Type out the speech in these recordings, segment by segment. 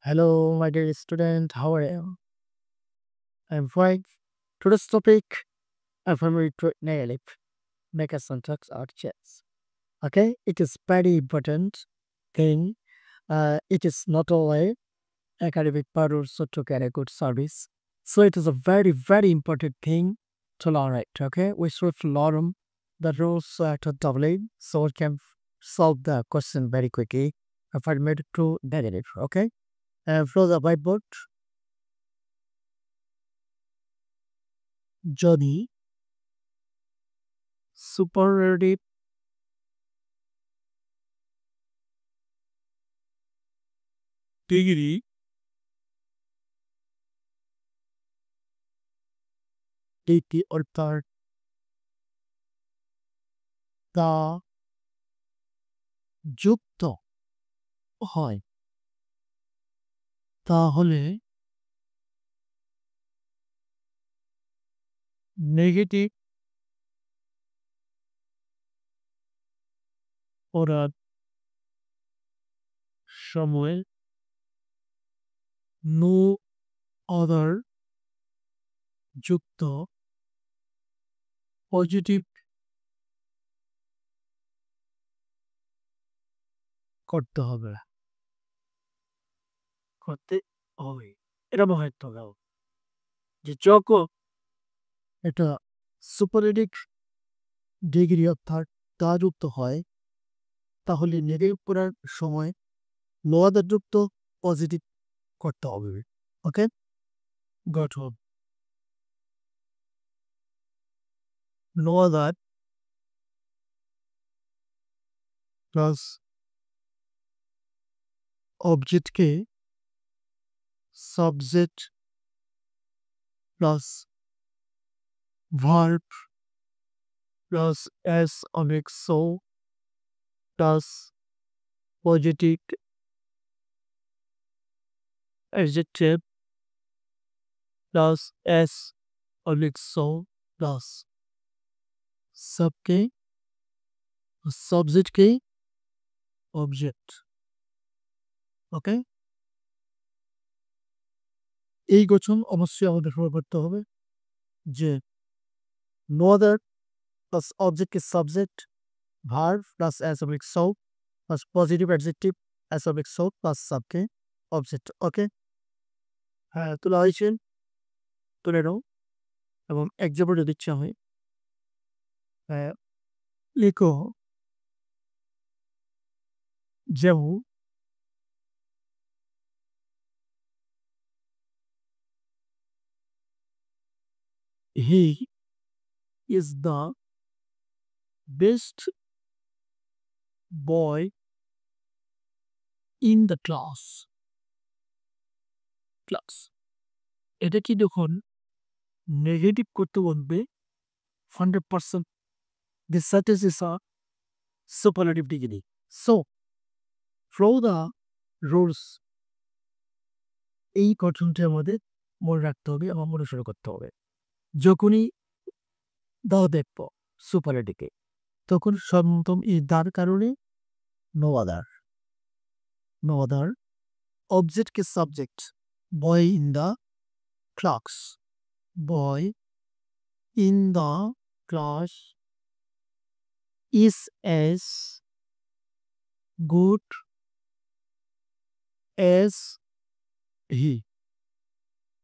Hello, my dear student. How are you? I'm fine. Today's topic, affirmative negative. Make a syntax or chess. Okay, it is very important thing. It is not only academic but also to get a good service. So it is a very important thing to learn it. Okay, we should learn the rules to doubly so we can solve the question very quickly. Affirmative negative. Okay, from the whiteboard, Johnny superlative degree এটি অর্থাৎ তা যুক্ত হয় তাহলে negative পদার্থ সময়ে no other যুক্ত positive করতে হবে করতে হবে এটা মহত্ব গাও যে যখন এটা সুপারলেটিভ ডিগ্রি অর্থাৎ তা যুক্ত হয় তাহলে নেগেটিভ পড়ার সময় নো আদার যুক্ত পজিটিভ করতে হবে ওকে গঠন নো আদার প্লাস অবজেক্টকে subject plus verb plus S অনেক so plus positive adjective plus S অনেক সো প্লাস सबके সাবজেক্টকে অবজেক্ট ওকে এই গঠন অবশ্যই আমাদের ফলো করতে হবে যে নো আদার প্লাস অবজেক্টকে সাবজেক্ট ভার্ব প্লাস এস অনেক so plus positive adjective S অনেক সো প্লাস সাবকে অবজেক্ট ওকে হ্যাঁ তুলে হয়েছেন তুলে নাও এবং এক্সাম্পল যদি ইচ্ছা হয় লিখো যেমন he is the best boy in the class এটা কি যখন নেগেটিভ করতে বলবে 100% this sentence is a superlative degree. So, follow the rules. এই গঠনটি আমাদের মনে রাখতে হবে এবং অনুসরণ করতে হবে যখনই দাও দেখবো সুপারলেটিভে তখন সর্বপ্রথম এই দার কারণে নো আদার অবজেক্টকে subject boy in the class boy in the class is as good as he.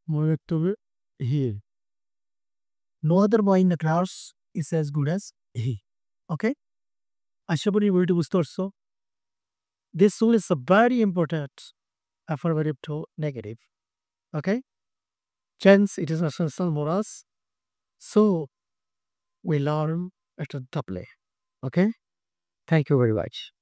মনে রাখতে হবে he. No other boy in the class is as good as he. Okay? আশা করি ভিডিওটি বুঝতে পারছো this rule is a very important affirmative to negative. Okay? Hence it is essential for us. So we learn at a double. Okay? Thank you very much.